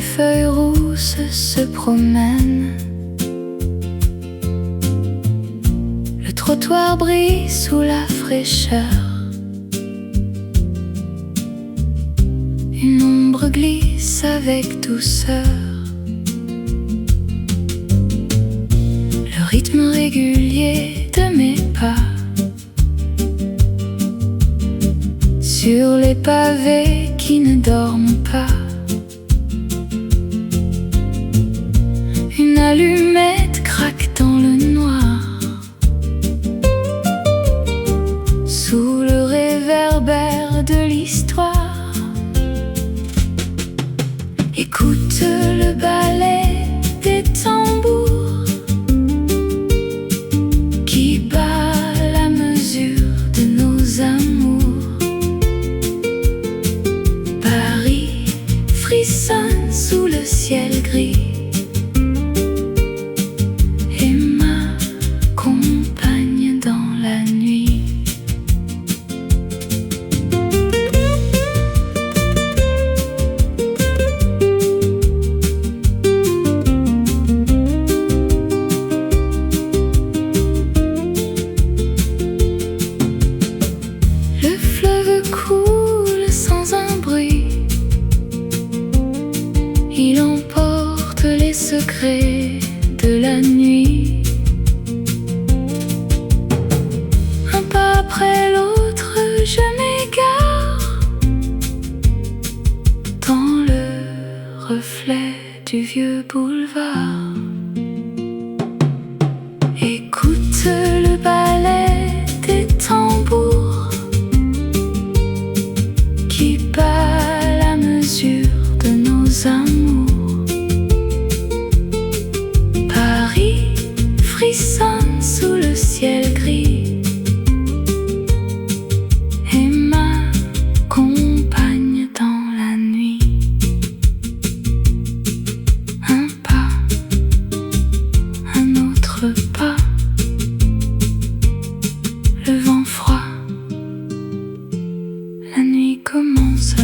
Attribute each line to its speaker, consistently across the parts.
Speaker 1: les feuilles rousses se promènent. Le trottoir brille sous la fraîcheur. Une ombre glisse avec douceur. Le rythme régulier de mes pas sur les pavés qui ne dorment pas. Une allumette craque dans le noir. Sous le réverbère de l'histoire, écoute le ballet des tambours qui bat la mesure de nos amours. Paris frissonne sous le ciel gris. Coule sans un bruit. Il emporte les secrets de la nuit. Un pas après l'autre, je m'égare dans le reflet du vieux boulevard. Écoute le ballet des tambours qui bat la mesure de nos amours. Paris frissonne sous le ciel gris et m'accompagne dans la nuit. Un pas, un autre pas, le vent froid, la nuit commence.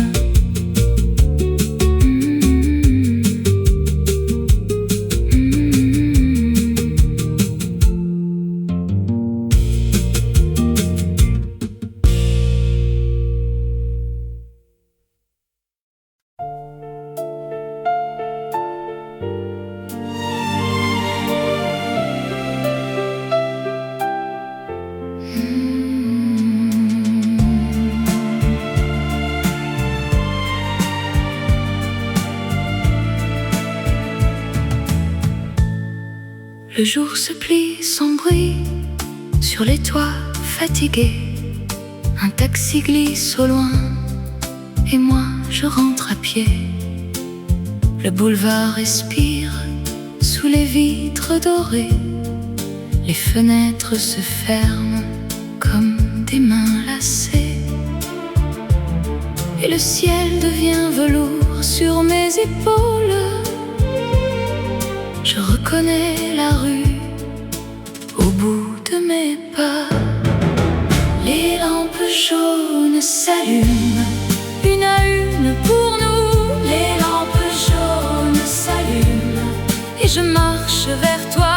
Speaker 1: Le jour se plie sans bruit sur les toits fatigués. Un taxi glisse au loin et moi je rentre à pied. Le boulevard respire sous les vitres dorées. Les fenêtres se ferment comme des mains lassées. Et le ciel devient velours sur mes épaules. Je reconnais la rue au bout de mes pas. Les lampes jaunes s'allument une à une pour nous. Les lampes jaunes s'allument et je marche vers toi.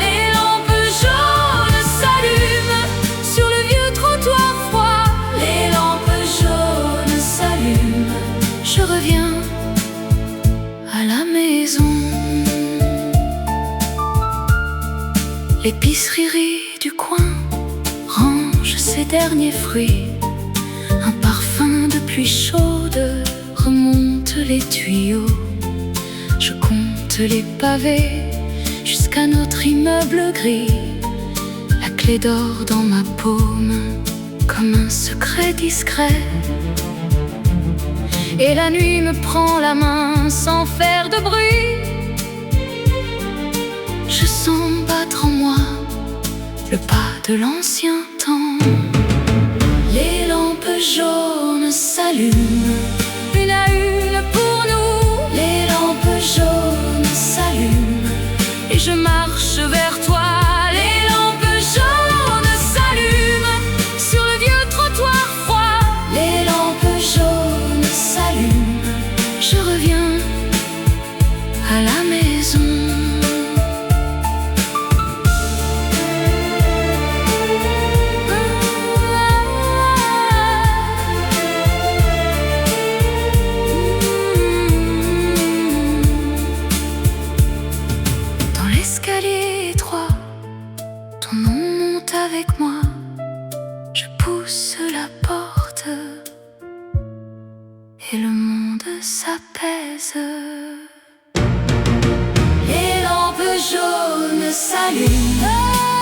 Speaker 1: Les lampes jaunes s'allument sur le vieux trottoir froid. Les lampes jaunes s'allument, je reviens à la maison. L'épicerie du coin range ses derniers fruits. Un parfum de pluie chaude remonte les tuyaux. Je compte les pavés jusqu'à notre immeuble gris. La clé d'or dans ma paume comme un secret discret. Et la nuit me prend la main sans faire de bruit. Je sens battre en moi le pas de l'ancien temps. Les lampes jaunes s'allument une à une pour nous. Les lampes jaunes s'allument et je marche vers toi. Les lampes jaunes s'allument sur le vieux trottoir froid. Les lampes jaunes s'allument, je reviens l'aise. Les lampes jaunes s'allument,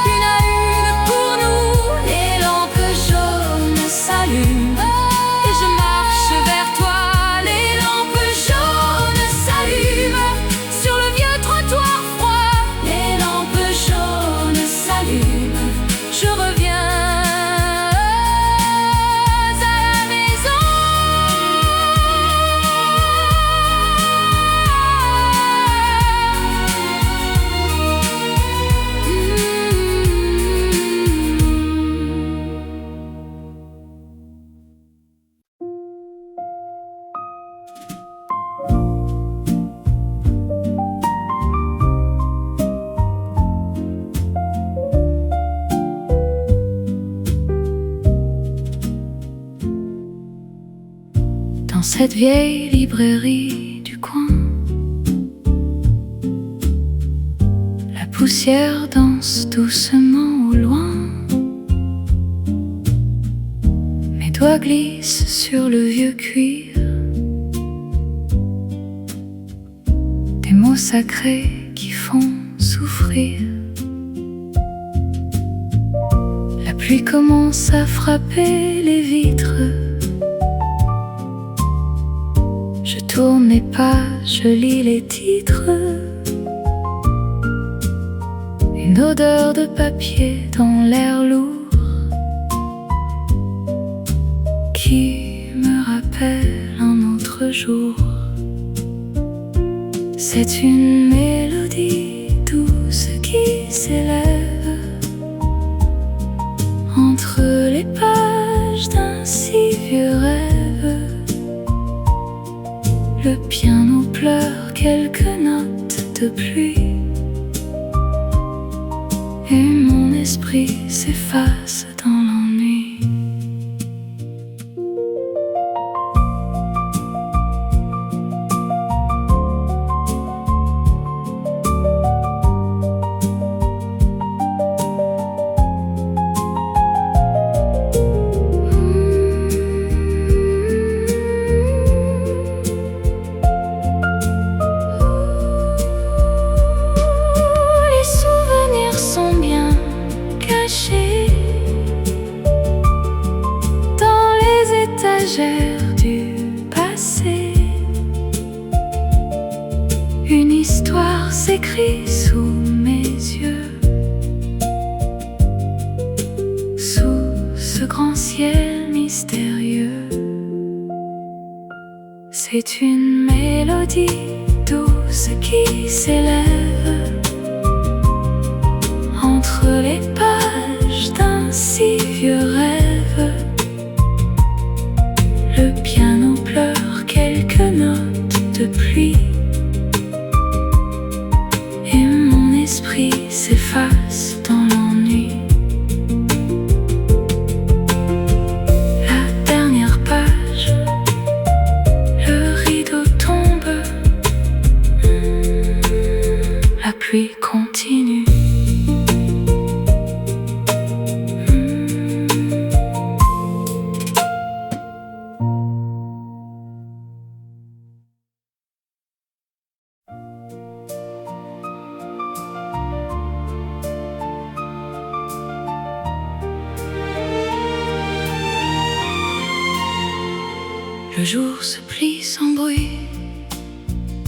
Speaker 1: une à une pour nous. Les lampes jaunes s'allument, et je marche vers toi. Les lampes jaunes s'allument sur le vieux trottoir froid. Les lampes jaunes s'allument, je reviens à la maison. Dans cette vieille librairie du coin, la poussière danse doucement au loin. Mes doigts glissent sur le vieux cuir, des mots sacrés qui font souffrir. La pluie commence à frapper les vitres. Je tourne les pages, je lis les titres. Une odeur de papier dans l'air lourd qui me rappelle un autre jour. C'est une mélodie douce qui s'élève entre les pages d'un si vieux rêve. Le piano pleure quelques notes de pluie, et mon esprit s'efface dans l'ennui. Du passé, une histoire s'écrit sous mes yeux, sous ce grand ciel mystérieux. C'est une mélodie douce qui s'élève entre les pages d'un si vieux rêve. Le piano pleure quelques notes de pluie, et mon esprit s'efface dans l'ennui. La dernière page, le rideau tombe, la pluie continue. Le jour se plie sans bruit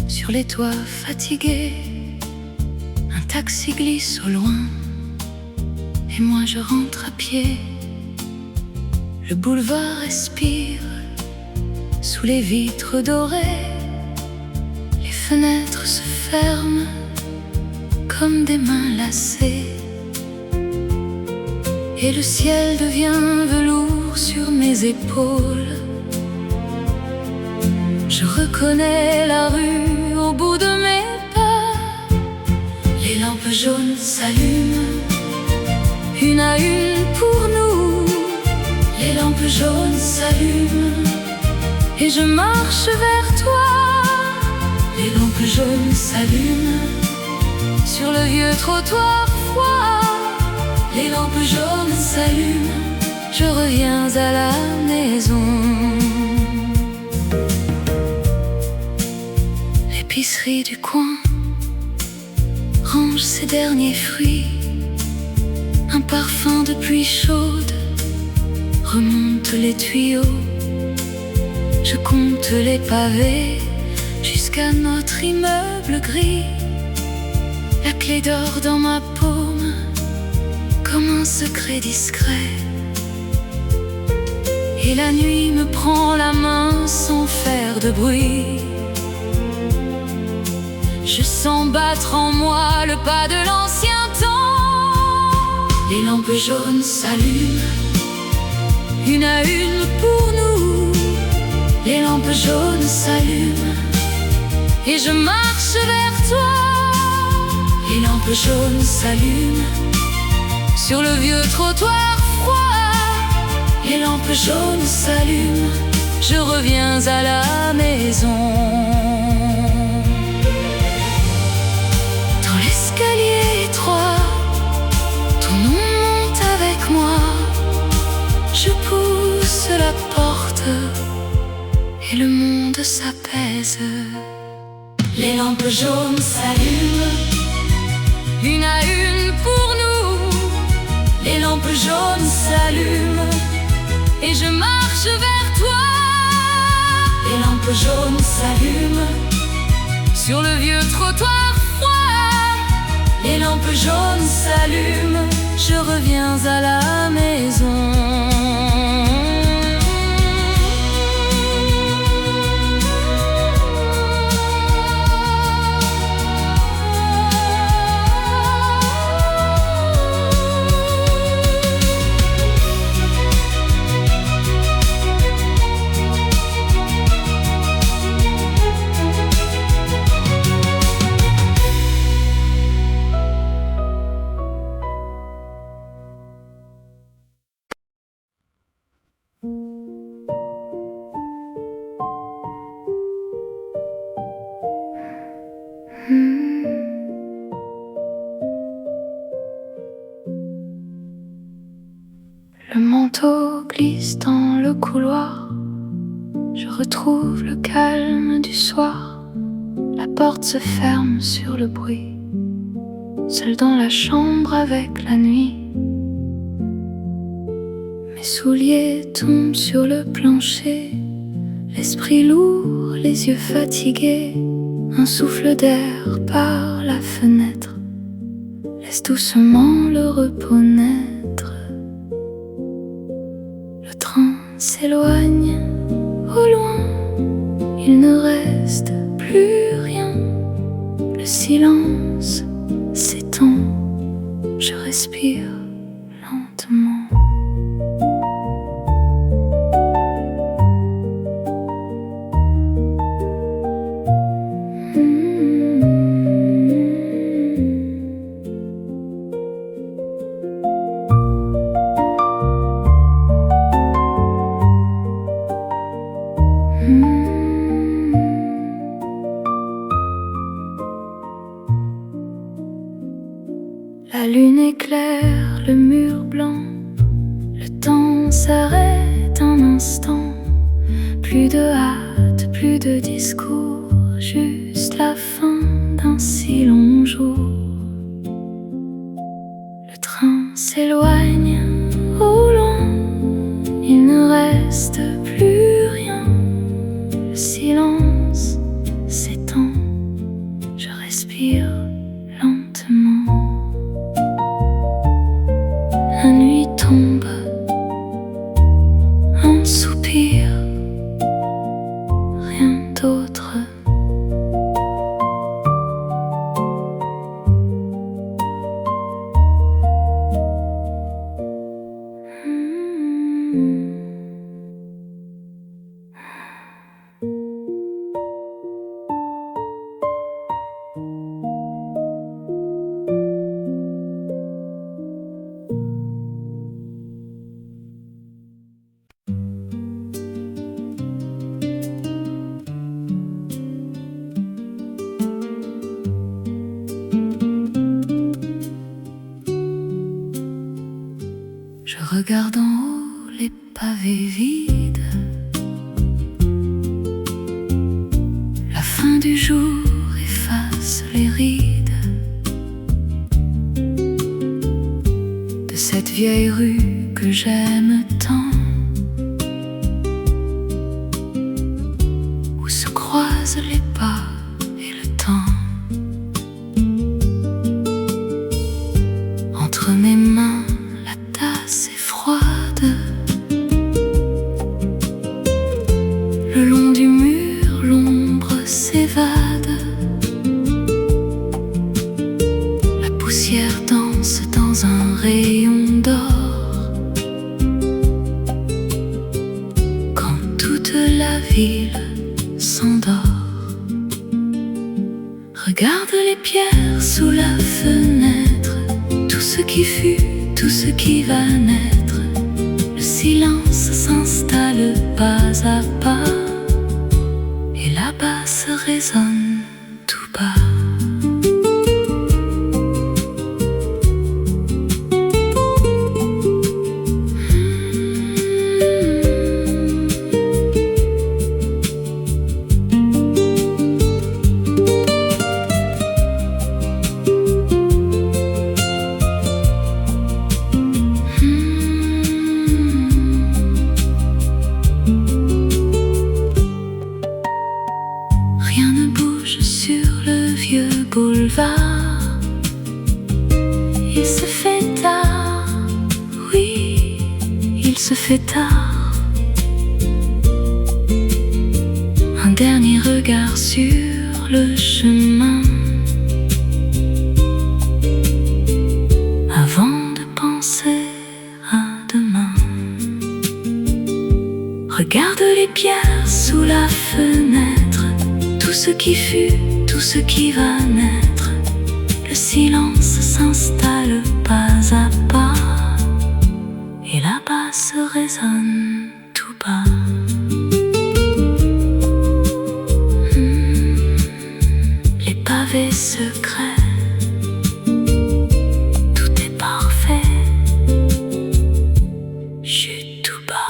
Speaker 1: sur les toits fatigués. Un taxi glisse au loin et moi je rentre à pied. Le boulevard respire sous les vitres dorées. Les fenêtres se ferment comme des mains lassées, et le ciel devient velours sur mes épaules. Je reconnais la rue au bout de mes pas. Les lampes jaunes s'allument, une à une pour nous. Les lampes jaunes s'allument, et je marche vers toi. Les lampes jaunes s'allument sur le vieux trottoir froid. Les lampes jaunes s'allument, je reviens à la maison. l'épicerie du coin range ses derniers fruits. Un parfum de pluie chaude remonte les tuyaux. Je compte les pavés jusqu'à notre immeuble gris. La clé d'or dans ma paume comme un secret discret. Et la nuit me prend la main sans faire de bruit. Je sens battre en moi le pas de l'ancien temps. Les lampes jaunes s'allument, une à une pour nous. Les lampes jaunes s'allument et je marche vers toi. Les lampes jaunes s'allument sur le vieux trottoir froid. Les lampes jaunes s'allument, je reviens à la maison. Dans l'escalier étroit, ton nom monte avec moi. Je pousse la porte et le monde s'apaise. Les lampes jaunes s'allument, une à une pour nous. Les lampes jaunes s'allument et je marche vers toi. Les lampes jaunes s'allument sur le vieux trottoir froid. Les lampes jaunes s'allument, je reviens à la maison. Le manteau glisse dans le couloir. Je retrouve le calme du soir. La porte se ferme sur le bruit. Seul dans la chambre avec la nuit. Mes souliers tombent sur le plancher. L'esprit lourd, les yeux fatigués. Un souffle d'air par la fenêtre. Laisse doucement le repos naître. Le train s'éloigne au loin. Il ne reste plus rien. Le silence s'étend. Je respire lentement. La lune éclaire le mur blanc. Le temps s'arrête un instant. Plus de hâte, plus de discours. Juste la fin d'un si long jour. Le train s'éloigne au loin. Il ne reste plus rien. Le silence s'étend. Je respire lentement. La nuit tombe, un soupir, rien d'autre. vieille rue que j'aime tant, où se croisent les pas et le temps. Entre mes mains, la tasse est froide. Le long du mur, l'ombre s'évade. La poussière danse dans un rayon d'or. Quand toute la ville s'endort, regarde les pierres sous la fenêtre. Tout ce qui fut, tout ce qui va naître. Le silence s'installe pas à pas, et la basse résonne tout bas. Rien ne bouge sur le vieux boulevard. Il se fait tard, oui, il se fait tard. Un dernier regard sur le chemin, avant de penser à demain. Regarde les pierres sous la fenêtre. Tout ce qui fut, tout ce qui va naître. Le silence s'installe pas à pas, et la basse résonne tout bas. Les pavés secrets, tout est parfait. Chute tout bas.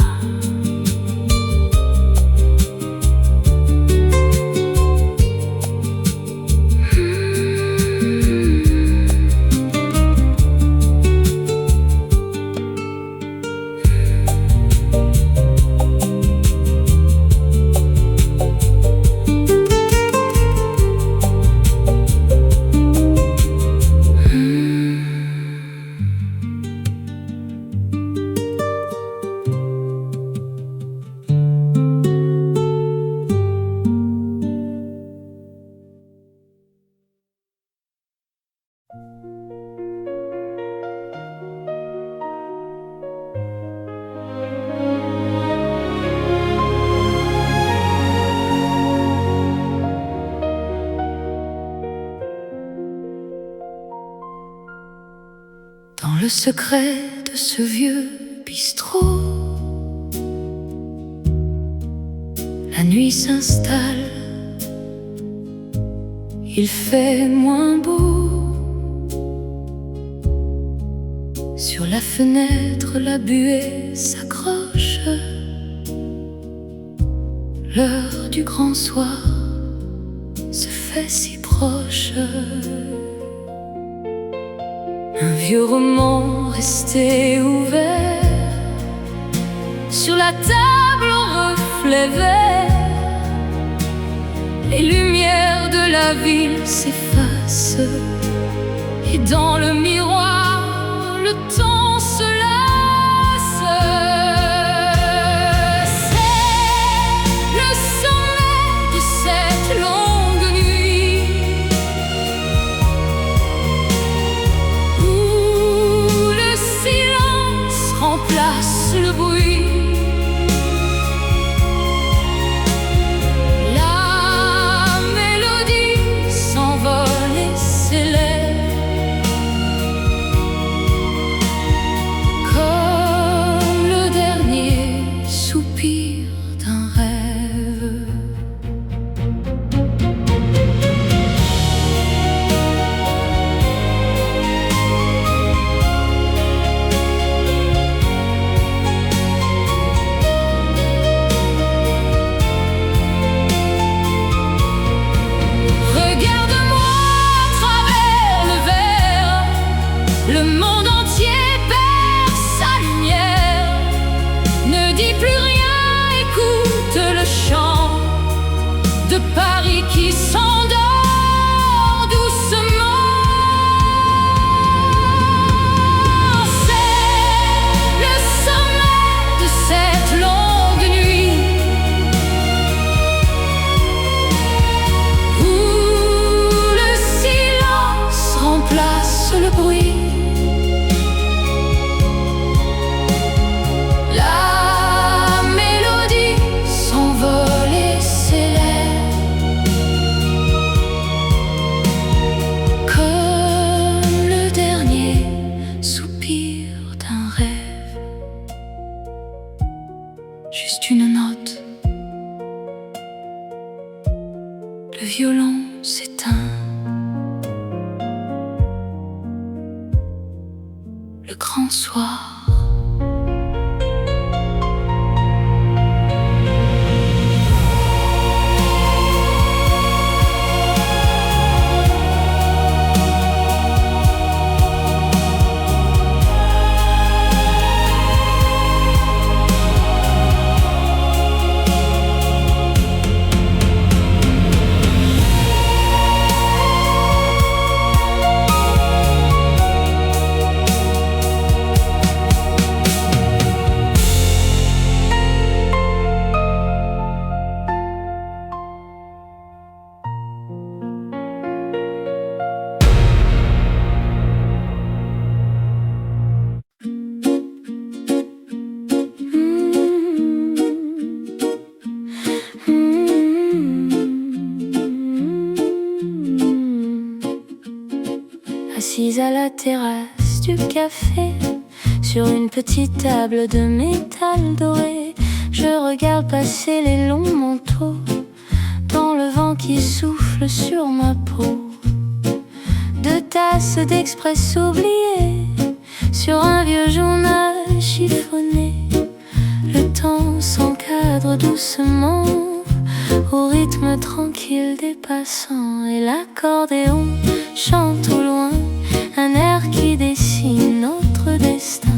Speaker 1: Dans le secret de ce vieux bistrot, la nuit s'installe. Il fait moins beau. Sur la fenêtre, la buée s'accroche. L'heure du grand soir se fait si proche. Un vieux roman resté ouvert sur la table au reflet vert. Les lumières de la ville s'effacent, et dans le miroir, le temps se lasse. C'est le sommet de cette longue nuit, où le silence remplace le bruit. notes. Le violon s'éteint. Le grand soir. Assise à la terrasse du café, sur une petite table de métal doré, je regarde passer les longs manteaux dans le vent qui souffle sur ma peau. Deux tasses d'express oubliées sur un vieux journal chiffonné. Le temps s'encadre doucement au rythme tranquille des passants, et l'accordéon chante au loin un air qui dessine notre destin.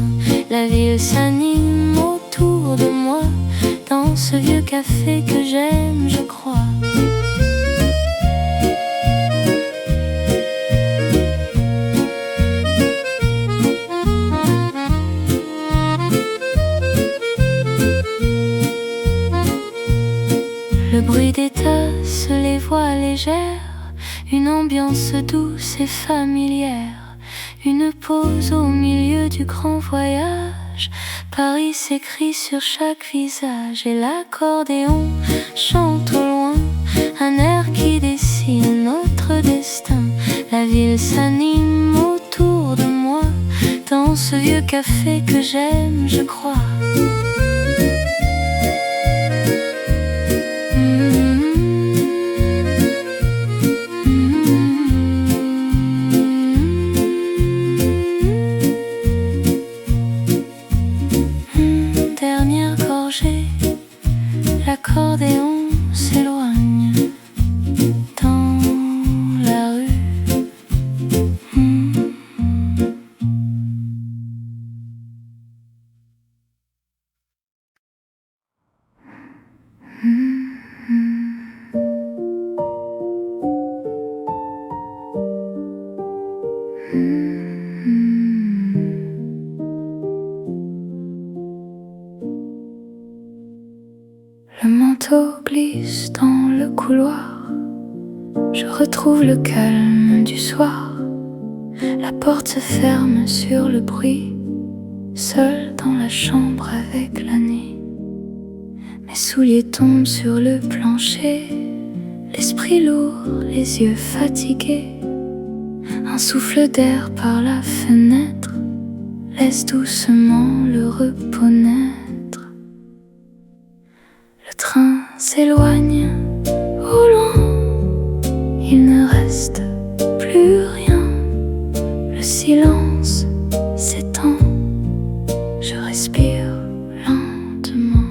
Speaker 1: La ville s'anime autour de moi dans ce vieux café que j'aime, je crois. Le bruit des tasses, les voix légères, une ambiance douce et familière, une pause au milieu du grand voyage. Paris s'écrit sur chaque visage, et l'accordéon chante au loin un air qui dessine notre destin. La ville s'anime autour de moi dans ce vieux café que j'aime, je crois. Dernière gorgée, l'accordéon s'éloigne dans la rue. Le manteau glisse dans le couloir, je retrouve le calme du soir. La porte se ferme sur le bruit, seul dans la chambre avec la nuit. Mes souliers tombent sur le plancher, l'esprit lourd, les yeux fatigués. Un souffle d'air par la fenêtre laisse doucement le repos naître. Le train s'éloigne au loin, il ne reste plus rien. Le silence s'étend, je respire lentement.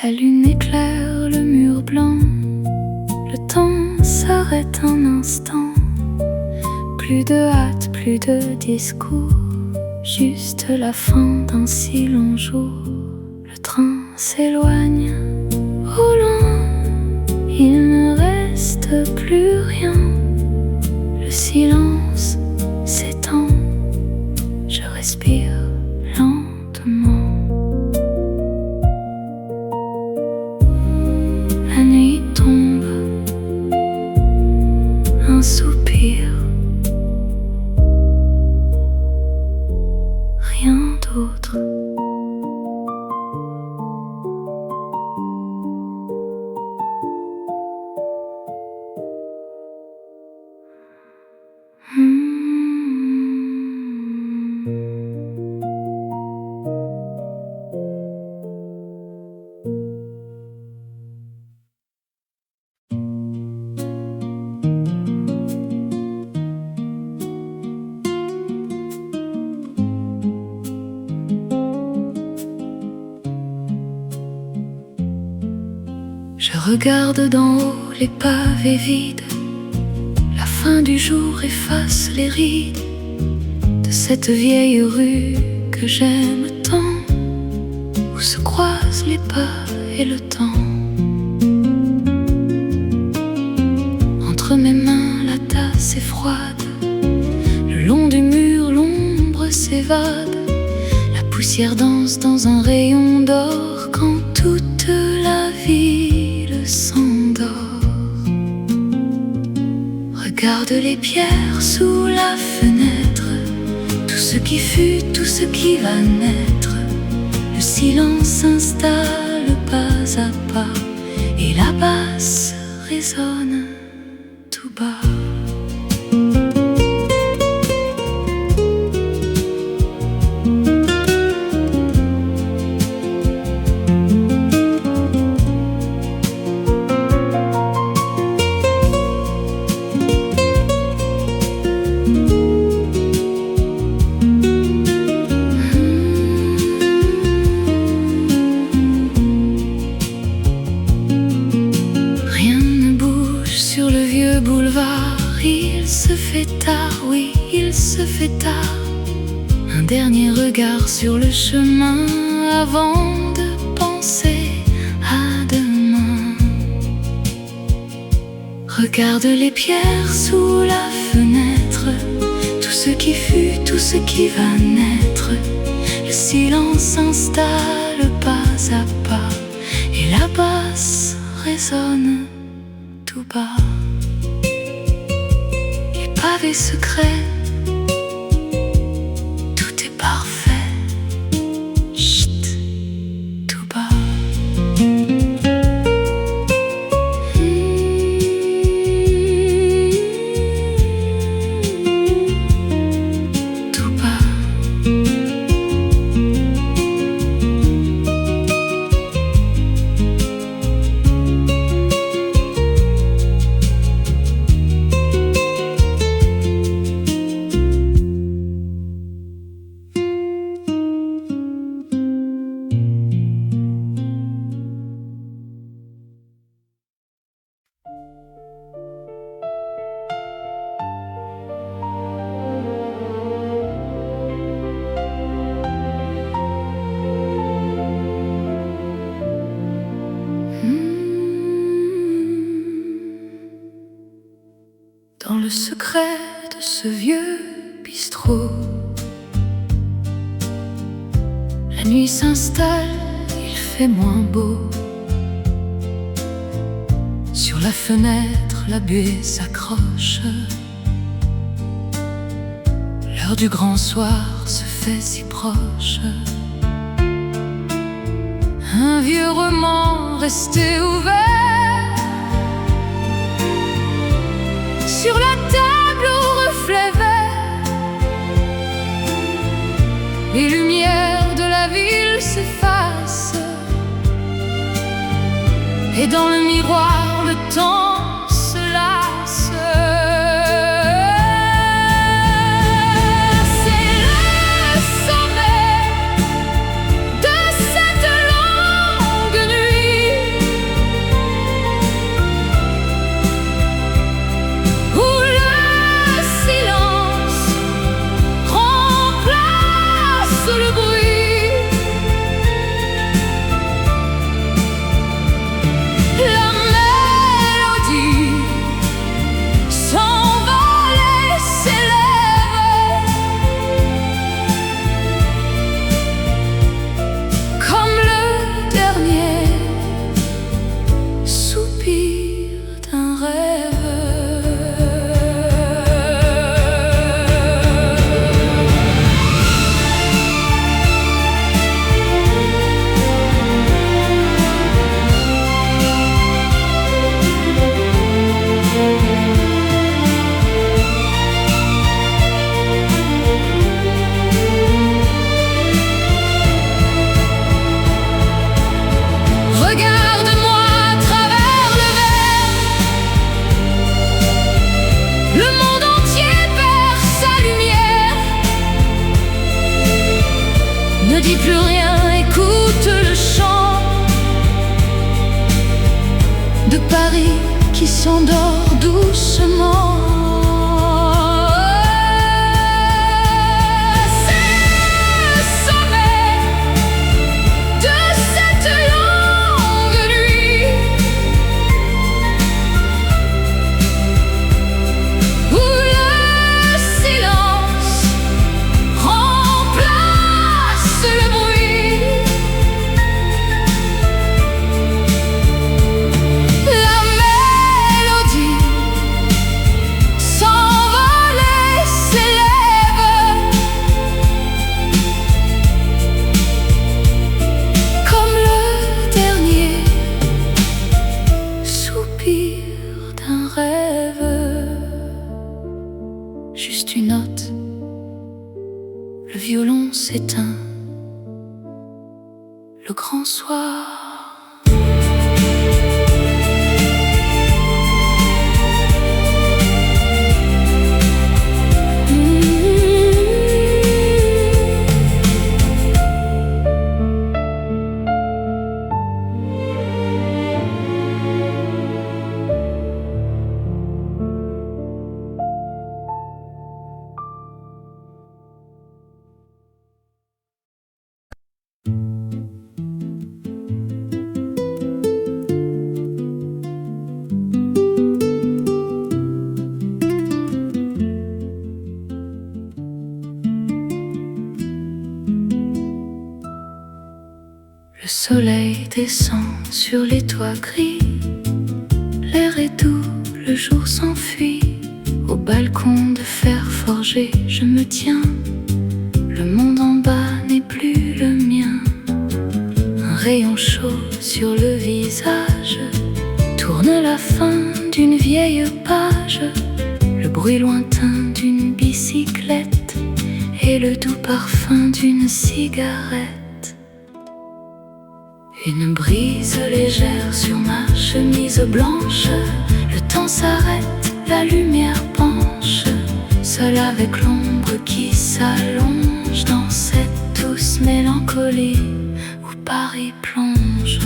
Speaker 1: La lune éclaire le mur blanc, le temps s'arrête un instant. Plus de hâte, plus de discours, juste la fin d'un si long jour. Le train s'éloigne au loin, il ne reste plus rien. Le silence s'étend, je respire lentement. Je regarde d'en haut les pavés vides. La fin du jour efface les rides de cette vieille rue que j'aime tant, où se croisent les pas et le temps. Entre mes mains, la tasse est froide. Le long du mur, l'ombre s'évade. La poussière danse dans un rayon d'or quand toute la ville s'endort. Regarde les pierres sous la fenêtre, tout ce qui fut, tout ce qui va naître. Le silence s'installe pas à pas et la basse résonne tout bas. Boulevard, il se fait tard, oui, il se fait tard. Un dernier regard sur le chemin avant de penser à demain. Regarde les pierres sous la fenêtre, tout ce qui fut, tout ce qui va naître. Le silence s'installe pas à pas et la basse résonne tout bas. Pavés secrets, tout est parfait. Chut, tout bas. Tout bas. Dans le secret de ce vieux bistrot, la nuit s'installe, il fait moins beau. Sur la fenêtre, la buée s'accroche. L'heure du grand soir se fait si proche. Un vieux roman resté ouvert sur la table au reflet vert. Les lumières de la ville s'effacent et dans le miroir le temps se lasse. C'est le sommet de cette longue nuit où le silence remplace le bruit. La mélodie s'éteint le grand soir. Le soleil descend sur les toits gris, l'air est doux, le jour s'enfuit. Au balcon de fer forgé, je me tiens, le monde en bas n'est plus le mien. Un rayon chaud sur le visage tourne la fin d'une vieille page, le bruit lointain d'une bicyclette et le doux parfum d'une cigarette. Une brise légère sur ma chemise blanche, le temps s'arrête, la lumière penche, seul avec l'ombre qui s'allonge dans cette douce mélancolie où Paris plonge.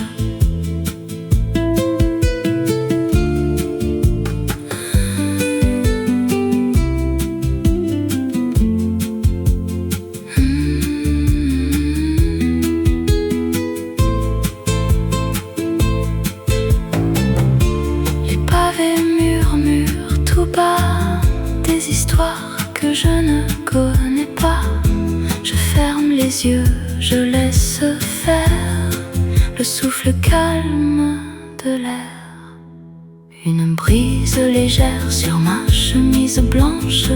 Speaker 1: Des histoires que je ne connais pas. Je ferme les yeux, je laisse faire le souffle calme de l'air. Une brise légère sur ma chemise blanche,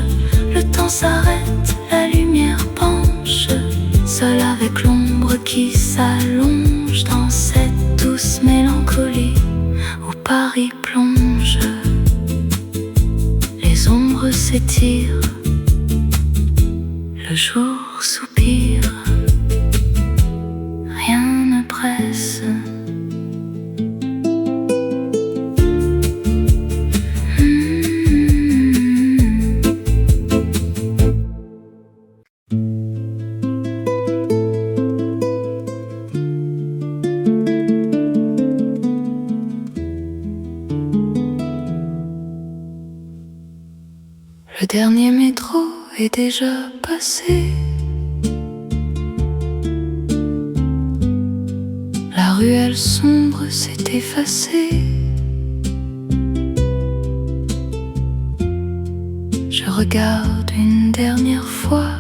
Speaker 1: le temps s'arrête, la lumière penche, seul avec l'ombre qui s'allonge dans cette douce mélancolie où Paris plonge. Les ombres s'étirent, le jour soupire, rien ne presse. Le dernier métro est déjà passé. La ruelle sombre s'est effacée. Je regarde une dernière fois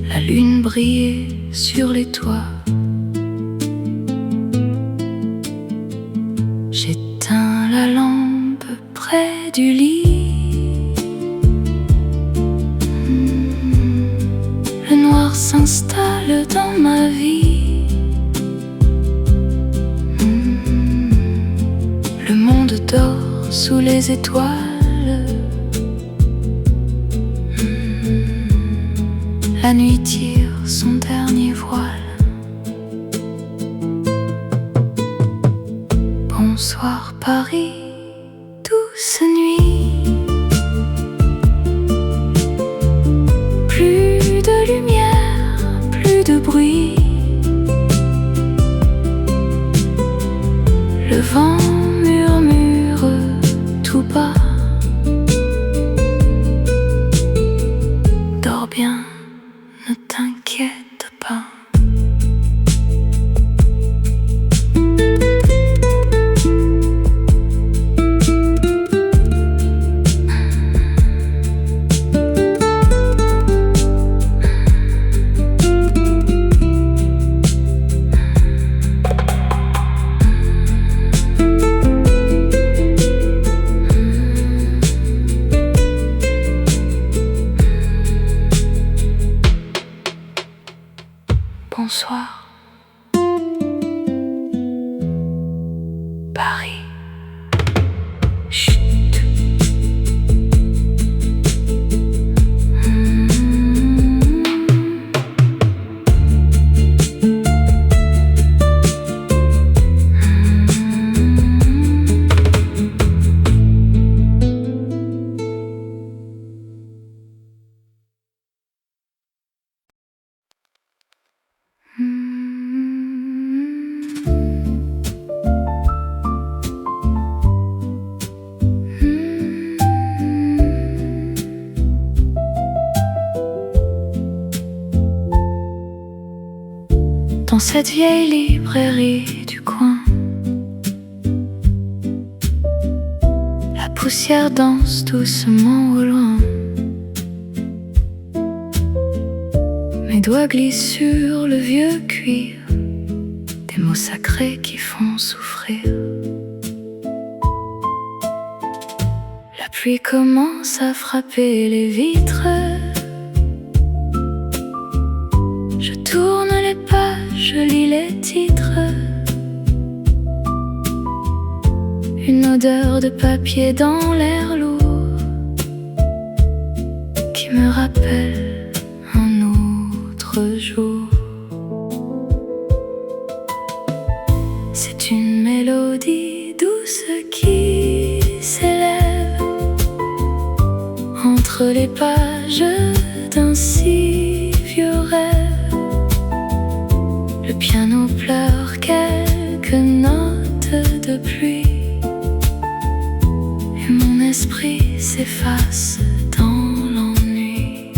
Speaker 1: la lune briller sur les toits. J'éteins la lampe près du lit. Le noir s'installe dans ma vie. Le monde dort sous les étoiles. La nuit tire son dernier voile. Bonsoir Paris, douce nuit. Plus de lumière, plus de bruit. Le vent murmure tout bas. Dors bien, ne t'inquiète pas. Bonsoir, Paris. Chut. dans cette vieille librairie du coin. La poussière danse doucement au loin. Mes doigts glissent sur le vieux cuir, des mots sacrés qui font souffrir. La pluie commence à frapper les vitres. Je tourne les pages, je lis les titres. Une odeur de papier dans l'air lourd qui me rappelle un autre jour. C'est une mélodie douce qui s'élève entre les pages d'un si vieux rêve. Le piano pleure quelques notes de pluie et mon esprit s'efface dans l'ennui.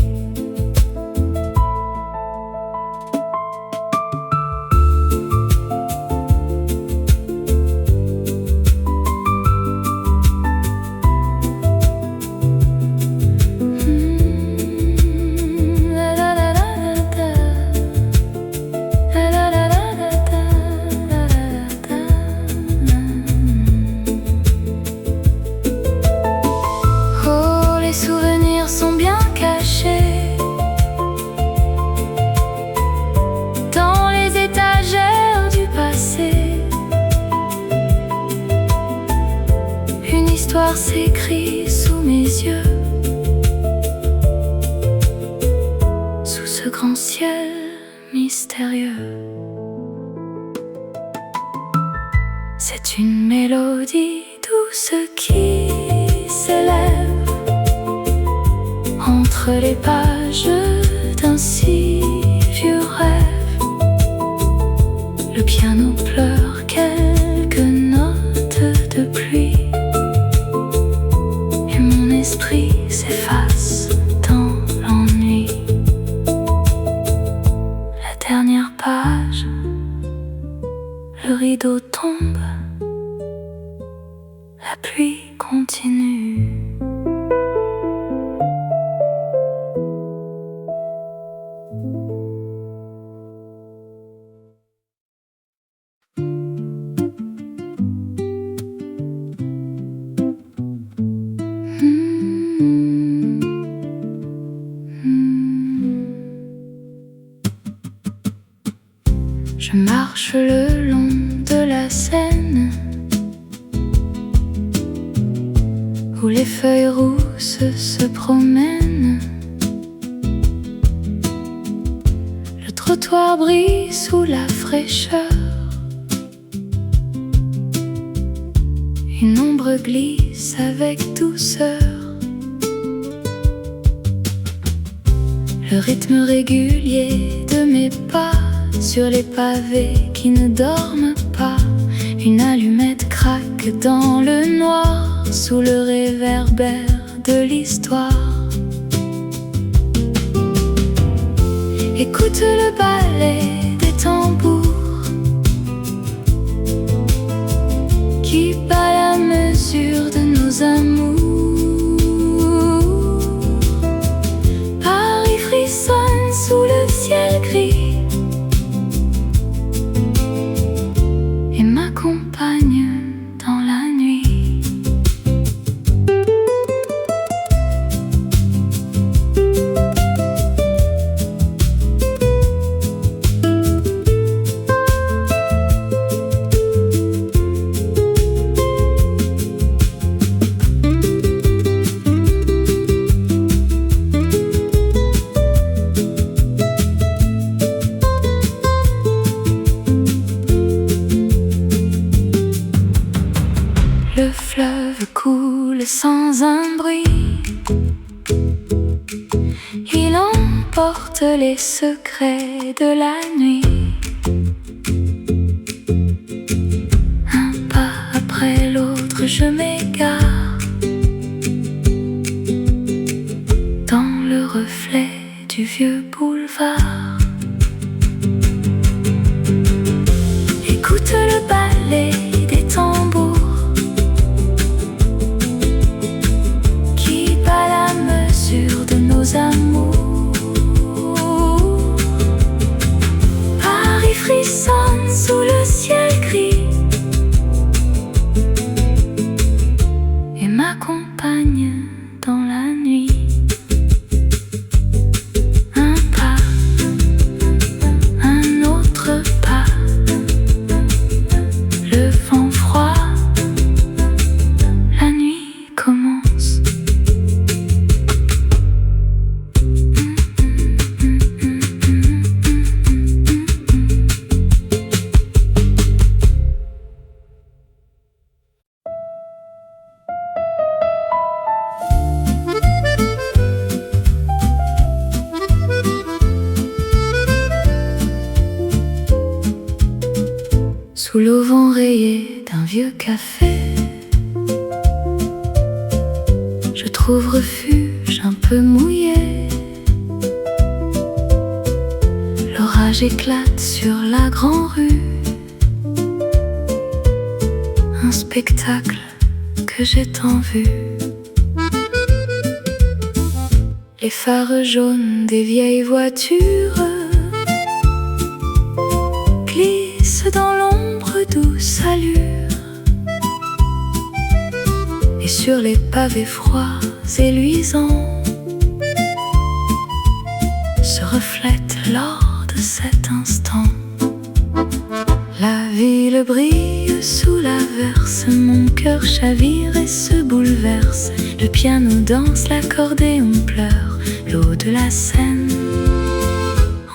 Speaker 1: Les souvenirs sont bien cachés dans les étagères du passé. Une histoire s'écrit sous mes yeux, sous ce grand ciel mystérieux. C'est une mélodie douce qui s'élève entre les pages d'un si vieux rêve. Le piano pleure quelques notes de pluie et mon esprit s'efface dans l'ennui. La dernière page, le rideau tombe, la pluie continue. Je marche le long de la Seine, où les feuilles rousses se promènent. Le trottoir brille sous la fraîcheur. Une ombre glisse avec douceur. Le rythme régulier de mes pas sur les pavés qui ne dorment pas. Une allumette craque dans le noir sous le réverbère de l'histoire. Écoute le ballet des tambours qui bat la mesure de nos amours. Paris frissonne sous le ciel gris et m'accompagne dans la nuit. Le fleuve coule sans un bruit. Il emporte les secrets de la nuit. Un pas après l'autre, je m'égare dans le reflet du vieux boulevard. sonne sous le ciel gris et m'accompagne dans la nuit. Un pas, un autre pas, le vent froid, la nuit commence. Sous l'auvent rayé d'un vieux café, je trouve refuge un peu mouillé. L'orage éclate sur la grande rue, un spectacle que j'ai tant vu. Les phares jaunes des vieilles voitures glissent dans l'ombre douce allure, et sur les pavés froids et luisants se reflète l'or de cet instant. La ville brille sous l'averse, mon cœur chavire et se bouleverse. Le piano danse, l'accordéon pleure, l'eau de la Seine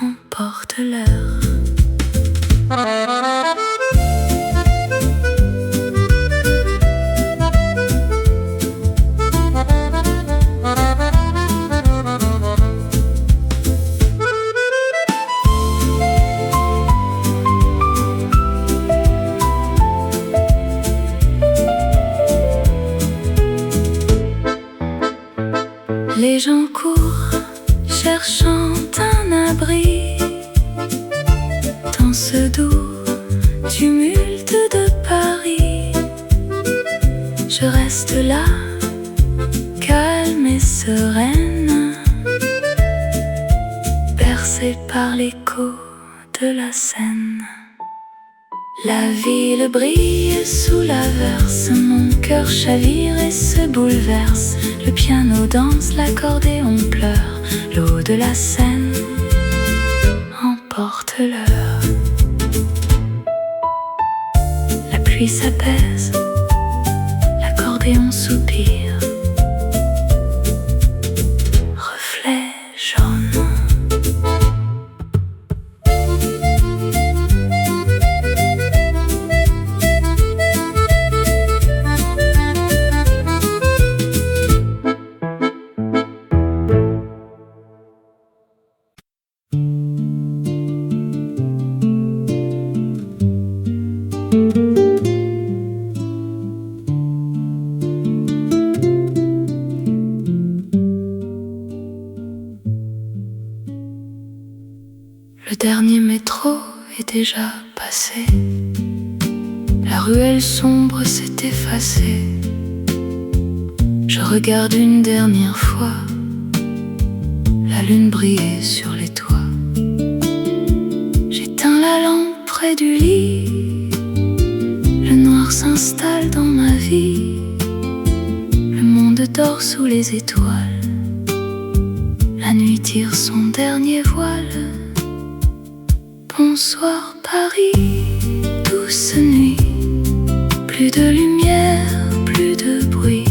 Speaker 1: emporte l'heure. Les gens courent, cherchant un abri dans ce doux tumulte de Paris. Je reste là, calme et sereine, bercée par l'écho de la Seine. La ville brille sous l'averse, mon cœur chavire et se bouleverse. Le piano danse, l'accordéon pleure, l'eau de la Seine emporte l'heure. La pluie s'apaise, l'accordéon soupire, reflet jaune. Le dernier métro est déjà passé, la ruelle sombre s'est effacée. Je regarde une dernière fois la lune briller sur les toits. J'éteins la lampe près du lit, le noir s'installe dans ma vie. Le monde dort sous les étoiles, la nuit tire son dernier voile. Bonsoir Paris, douce nuit, plus de lumière, plus de bruit.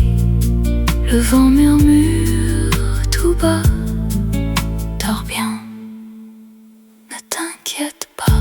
Speaker 1: Le vent murmure tout bas, dors bien, ne t'inquiète pas.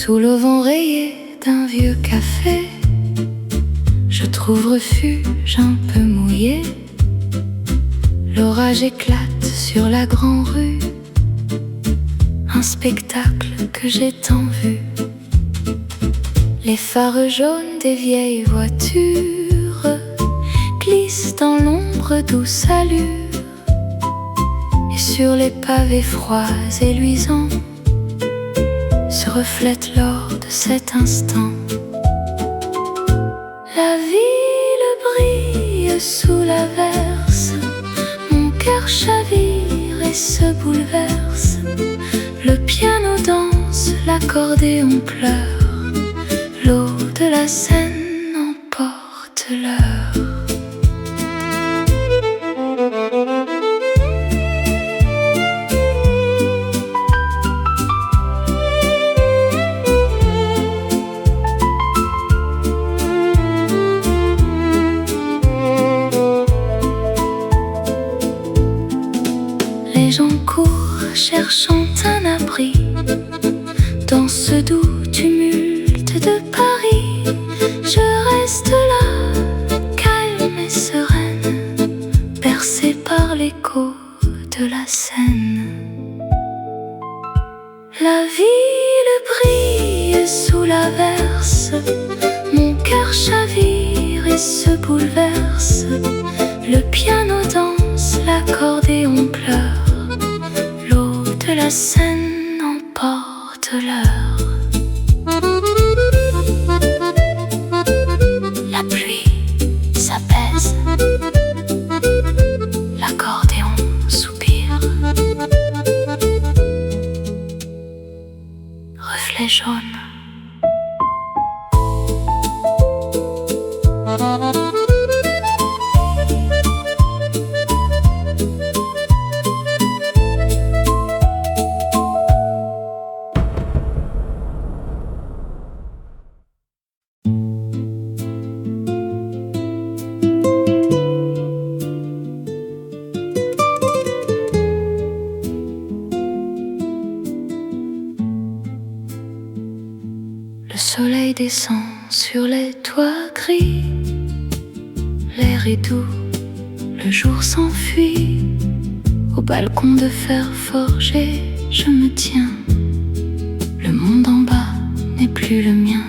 Speaker 1: Sous le vent rayé d'un vieux café, je trouve refuge un peu mouillé. L'orage éclate sur la grande rue, un spectacle que j'ai tant vu. Les phares jaunes des vieilles voitures glissent dans l'ombre douce allure, et sur les pavés froids et luisants se reflète l'or de cet instant. La ville brille sous l'averse, mon cœur chavire et se bouleverse. Le piano danse, l'accordéon pleure, l'eau de la Seine emporte l'heure. Les gens courent cherchant un abri dans ce doux tumulte de Paris. Je reste là, calme et sereine, bercée par l'écho de la Seine. La ville brille sous l'averse, mon cœur chavire et se bouleverse. Le piano danse, l'accordéon pleure, l'eau de la Seine emporte l'heure. La pluie s'apaise, l'accordéon soupire. Reflet jaune. Le soleil descend sur les toits gris, l'air est doux, le jour s'enfuit. Au balcon de fer forgé, je me tiens. Le monde en bas n'est plus le mien.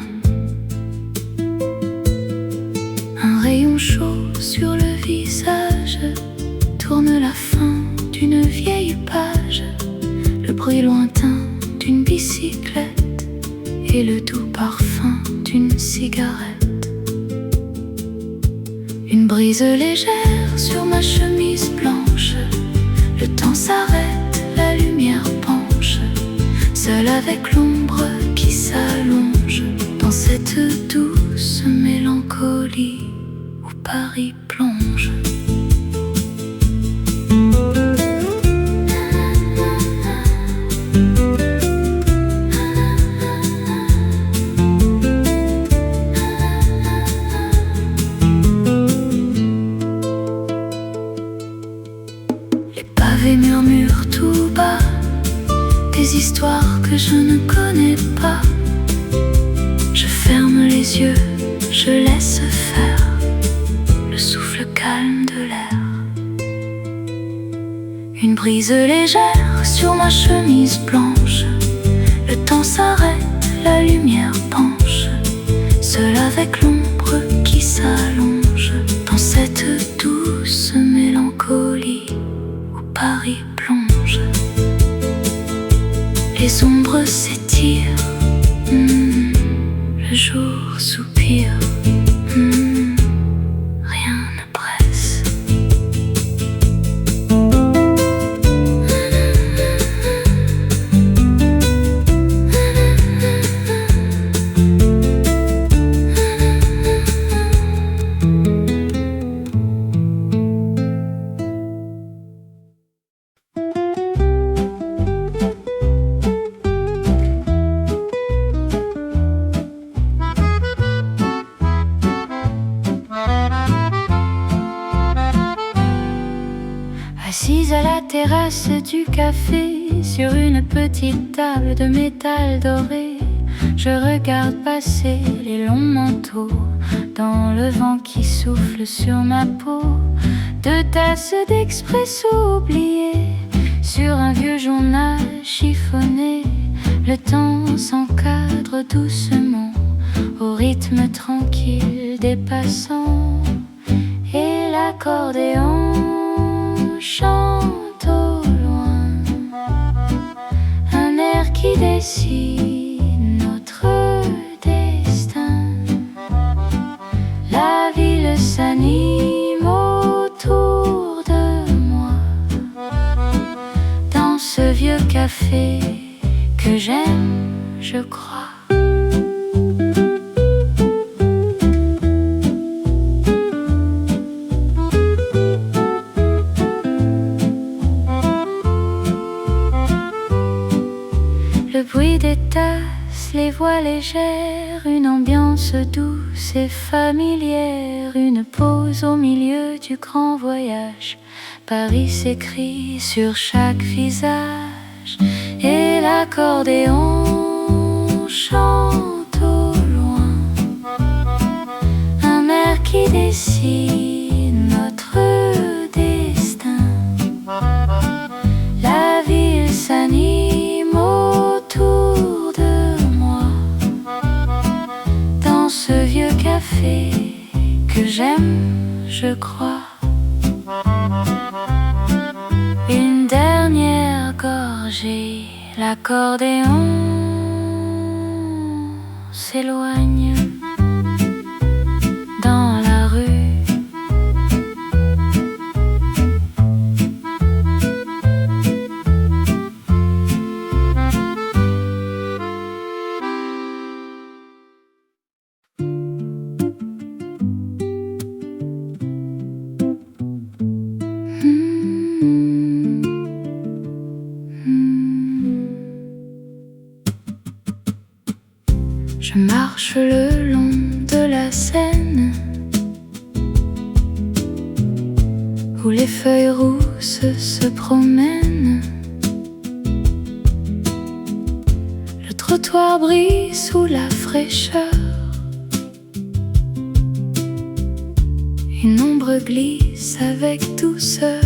Speaker 1: Un rayon chaud sur le visage tourne la fin d'une vieille page. Le bruit lointain d'une bicyclette et le doux parfum d'une cigarette. Une brise légère sur ma chemise blanche. Le temps s'arrête, la lumière penche, seule avec l'ombre qui s'allonge dans cette douce mélancolie où Paris plonge. Les murmurent tout bas des histoires que je ne connais pas. Je ferme les yeux, je laisse faire le souffle calme de l'air. Une brise légère sur ma chemise blanche. Le temps s'arrête, la lumière penche, seule avec l'ombre qui s'allonge dans cette douce mélancolie. Paris plonge, les ombres s'étirent, le jour soupire, rien ne presse. Assise à la terrasse du café, sur une petite table de métal doré, Je regarde passer les longs manteaux dans le vent qui souffle sur ma peau. 2 tasses d'expresso oubliées sur un vieux journal chiffonné. Le temps s'encadre doucement au rythme tranquille des passants. Et l'accordéon chante au loin un air qui dessine notre destin. La ville s'anime autour de moi dans ce vieux café que j'aime, je crois. Le bruit des tasses, les voix légères, une ambiance douce et familière, une pause au milieu du grand voyage. Paris s'écrit sur chaque visage et l'accordéon chante au loin un air qui dessine notre destin. La ville s'anime autour de moi dans ce vieux café que j'aime, je crois. Une dernière gorgée, l'accordéon s'éloigne dans la rue. Je marche le long de la Seine où les feuilles rousses se promènent. Le trottoir brille sous la fraîcheur. Une ombre glisse avec douceur.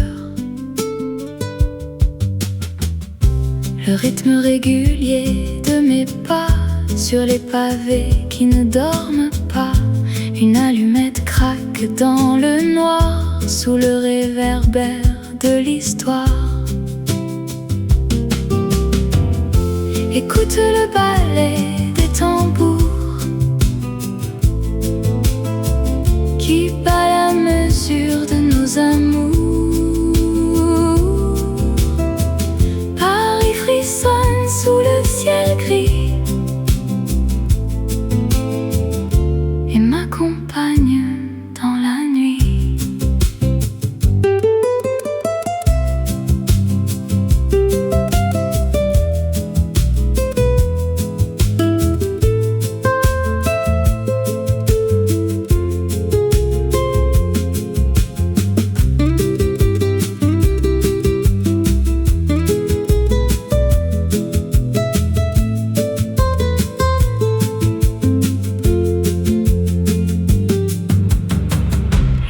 Speaker 1: Le rythme régulier de mes pas sur les pavés qui ne dorment pas. Une allumette craque dans le noir sous le réverbère de l'histoire. Écoute le ballet des tambours qui bat la mesure de nos amours. Paris frissonne sous le ciel gris et m'accompagne dans la nuit.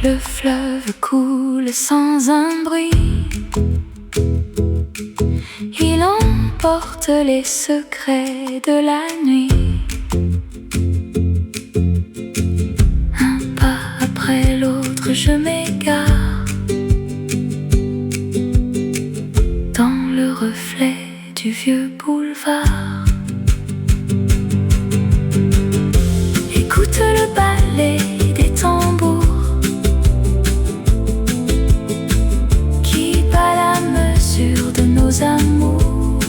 Speaker 1: Le fleuve coule sans un bruit. Il emporte les secrets de la nuit. Un pas après l'autre, je m'égare dans le reflet du vieux boulevard. Écoute le ballet des tambours de nos amours.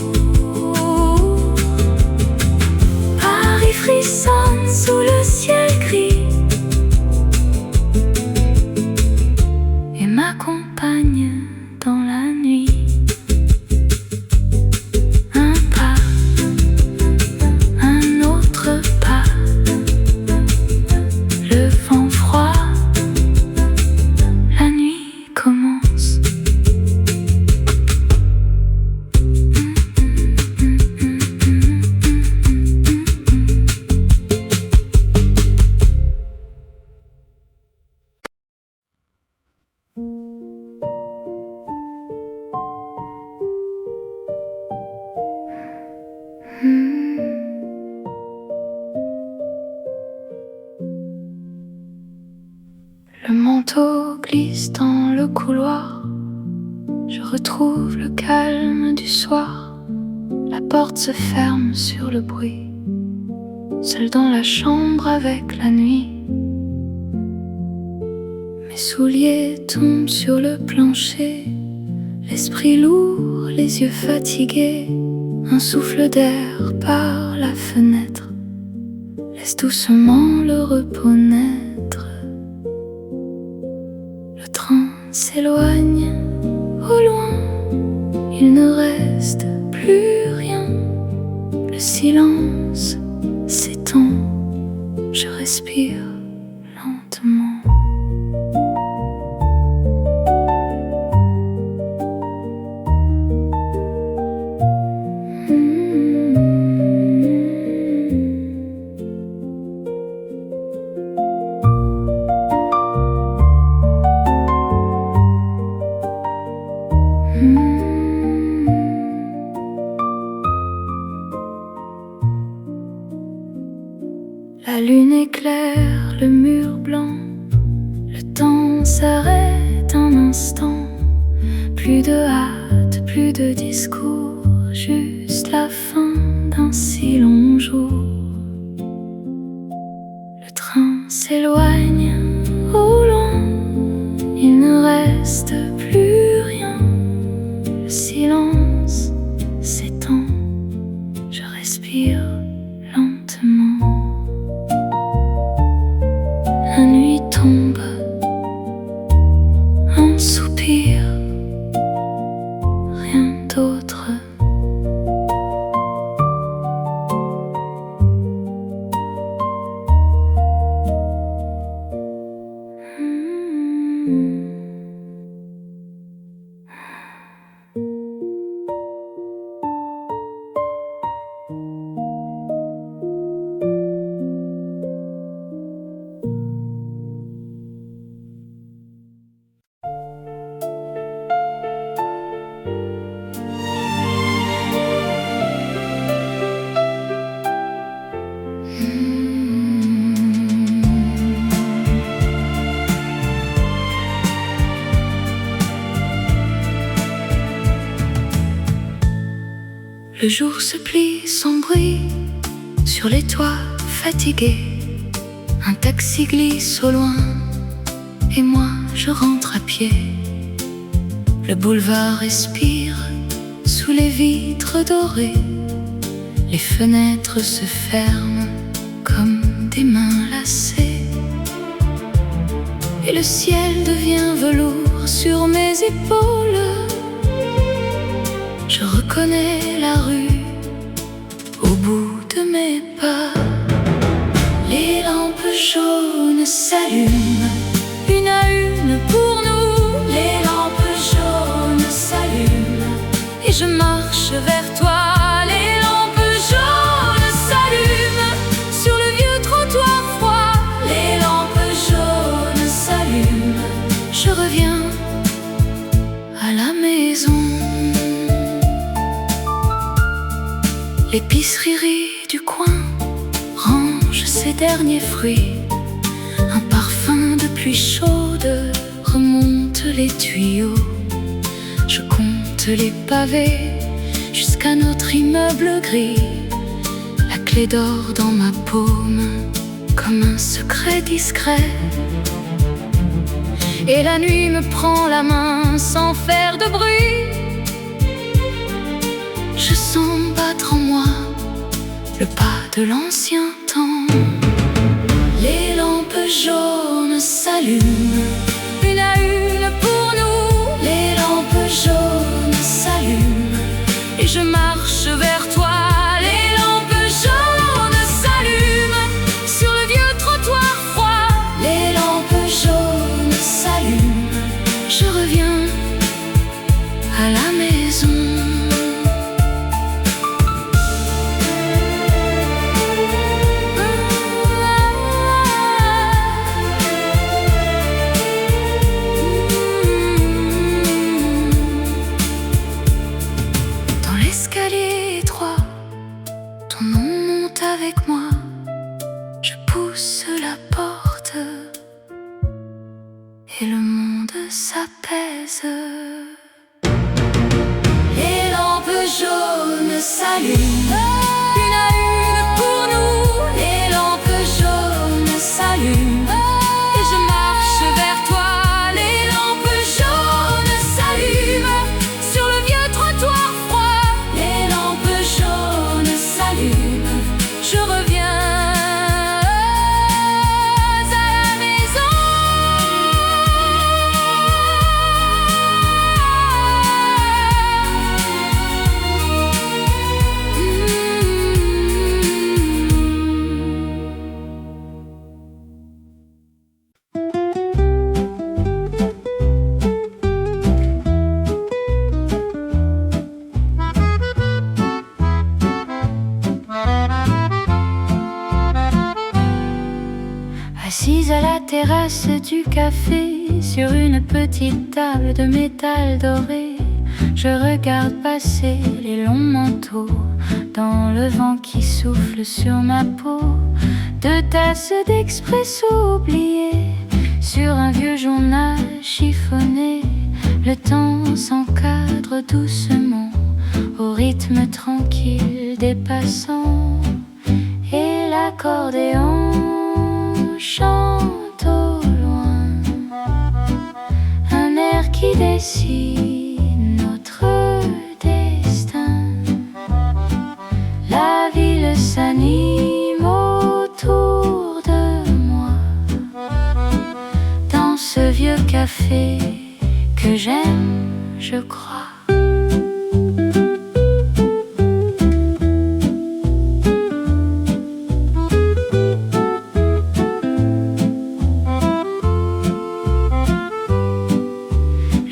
Speaker 1: Paris frissonne sous le ciel gris et m'accompagne dans la nuit. Un pas, un autre pas, le vent froid, la nuit commence. manteau glisse dans le couloir. Je retrouve le calme du soir. La porte se ferme sur le bruit. Seul dans la chambre avec la nuit. Mes souliers tombent sur le plancher. L'esprit lourd, les yeux fatigués. Un souffle d'air par la fenêtre. Laisse doucement le repos naître. Le train s'éloigne au loin. Il ne reste plus rien. Le silence s'étend. Je respire lentement. La lune éclaire le mur blanc. Le temps s'arrête un instant. Plus de hâte, plus de discours. Juste la fin d'un si long jour. Le train s'éloigne au loin. Il ne reste plus rien. Le silence s'étend. Je respire lentement. La nuit tombe, un soupir, rien d'autre. Le jour se plie sans bruit sur les toits fatigués. Un taxi glisse au loin et moi je rentre à pied. Le boulevard respire sous les vitres dorées. Les fenêtres se ferment comme des mains lassées. Et le ciel devient velours sur mes épaules. Je reconnais la rue au bout de mes pas. Les lampes jaunes s'allument une à une pour nous. Les lampes jaunes s'allument et je marche vers toi. Les lampes jaunes s'allument sur le vieux trottoir froid. Les lampes jaunes s'allument. Je reviens à la maison. L'épicerie du coin range ses derniers fruits. Un parfum de pluie chaude remonte les tuyaux. Je compte les pavés jusqu'à notre immeuble gris. La clé d'or dans ma paume comme un secret discret. Et la nuit me prend la main sans faire de bruit. Je sens battre en moi le pas de l'ancien temps. Les lampes jaunes s'allument une à une pour nous. Les lampes jaunes s'allument et je marche vers toi. Les lampes jaunes s'allument sur le vieux trottoir froid. Les lampes jaunes s'allument. Je reviens à la maison. L'escalier étroit, ton nom monte avec moi. Je pousse la porte Assise à la terrasse du café, sur une petite table de métal doré, je regarde passer les longs manteaux dans le vent qui souffle sur ma peau. Deux tasses d'expresso oubliées sur un vieux journal chiffonné. Le temps s'encadre doucement au rythme tranquille des passants, et l'accordéon chante au loin un air qui dessine notre destin. La ville s'anime autour de moi, dans ce vieux café que j'aime, je crois.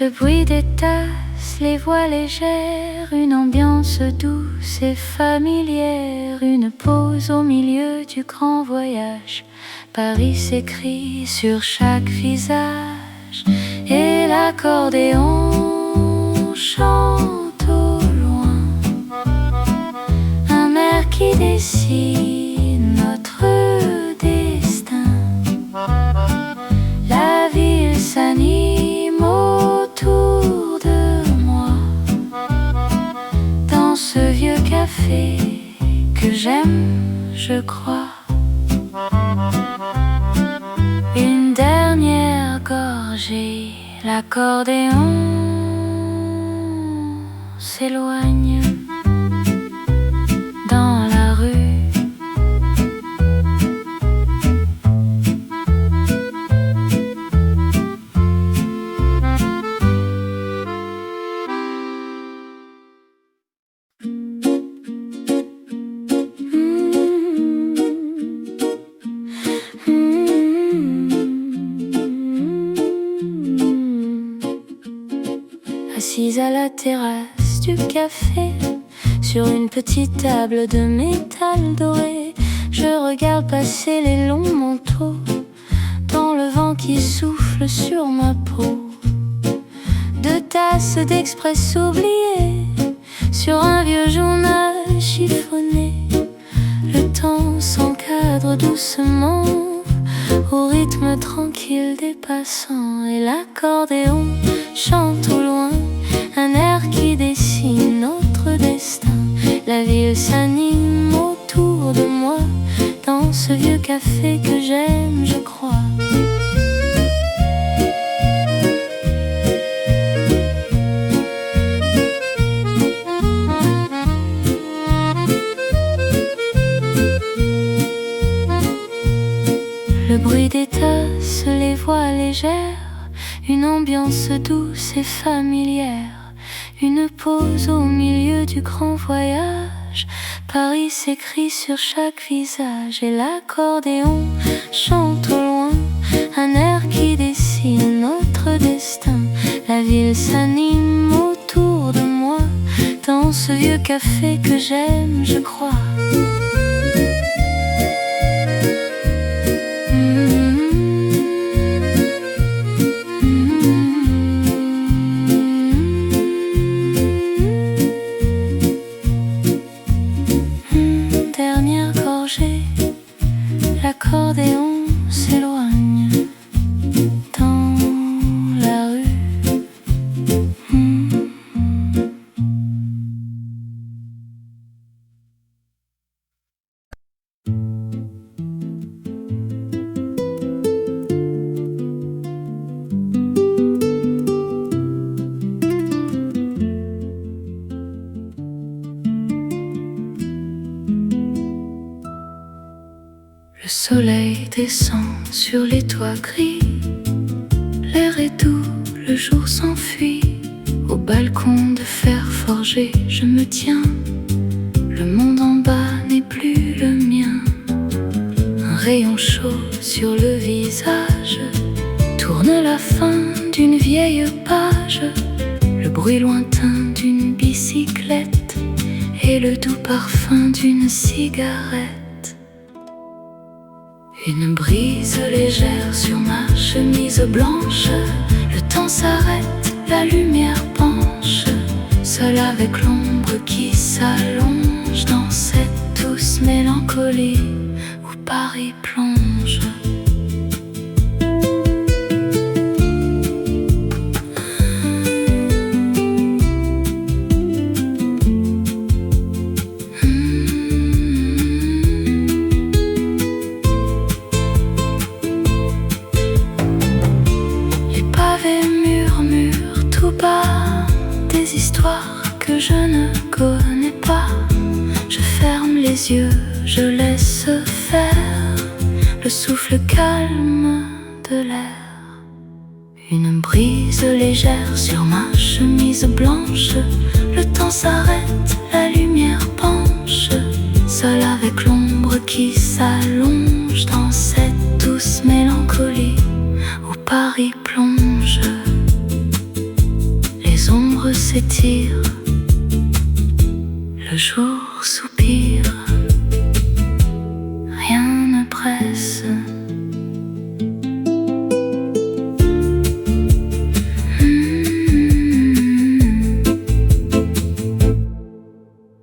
Speaker 1: Le bruit des tasses, les voix légères, une ambiance douce et familière, une pause au milieu du grand voyage. Paris s'écrit sur chaque visage, et l'accordéon chante au loin un air qui dessine notre destin. La ville s'anime autour de moi, dans ce vieux café que j'aime, je crois. Une dernière gorgée, l'accordéon s'éloigne dans la rue. Assise à la terrasse du café, sur une petite table de métal doré, je regarde passer les longs manteaux dans le vent qui souffle sur ma peau. Deux tasses d'expresso oubliées sur un vieux journal chiffonné. Le temps s'encadre doucement au rythme tranquille des passants, et l'accordéon chante au loin un air qui dessine notre destin. La ville s'anime autour de moi, dans ce vieux café que j'aime, je crois. Le bruit des tasses, les voix légères, une ambiance douce et familière, une pause au milieu du grand voyage. Paris s'écrit sur chaque visage, et l'accordéon chante au loin un air qui dessine notre destin. La ville s'anime autour de moi, dans ce vieux café que j'aime, je crois. Dernière gorgée, l'accordéon s'éloigne dans la rue. Le soleil descend sur les toits gris, l'air est doux, le jour s'enfuit. Au balcon de fer forgé, je me tiens, le monde en bas n'est plus le mien. Un rayon chaud sur le visage tourne la fin d'une vieille page, le bruit lointain d'une bicyclette et le doux parfum d'une cigarette. Une brise légère sur ma chemise blanche. Le temps s'arrête, la lumière penche. Seul avec l'ombre qui s'allonge dans cette douce mélancolie où Paris plonge. Murmure tout bas des histoires que je ne connais pas. Je ferme les yeux, je laisse faire le souffle calme de l'air. Une brise légère sur ma chemise blanche. Le temps s'arrête, la lumière penche. Seul avec l'ombre qui s'allonge dans cette douce mélancolie où Paris plonge. Les ombres s'étirent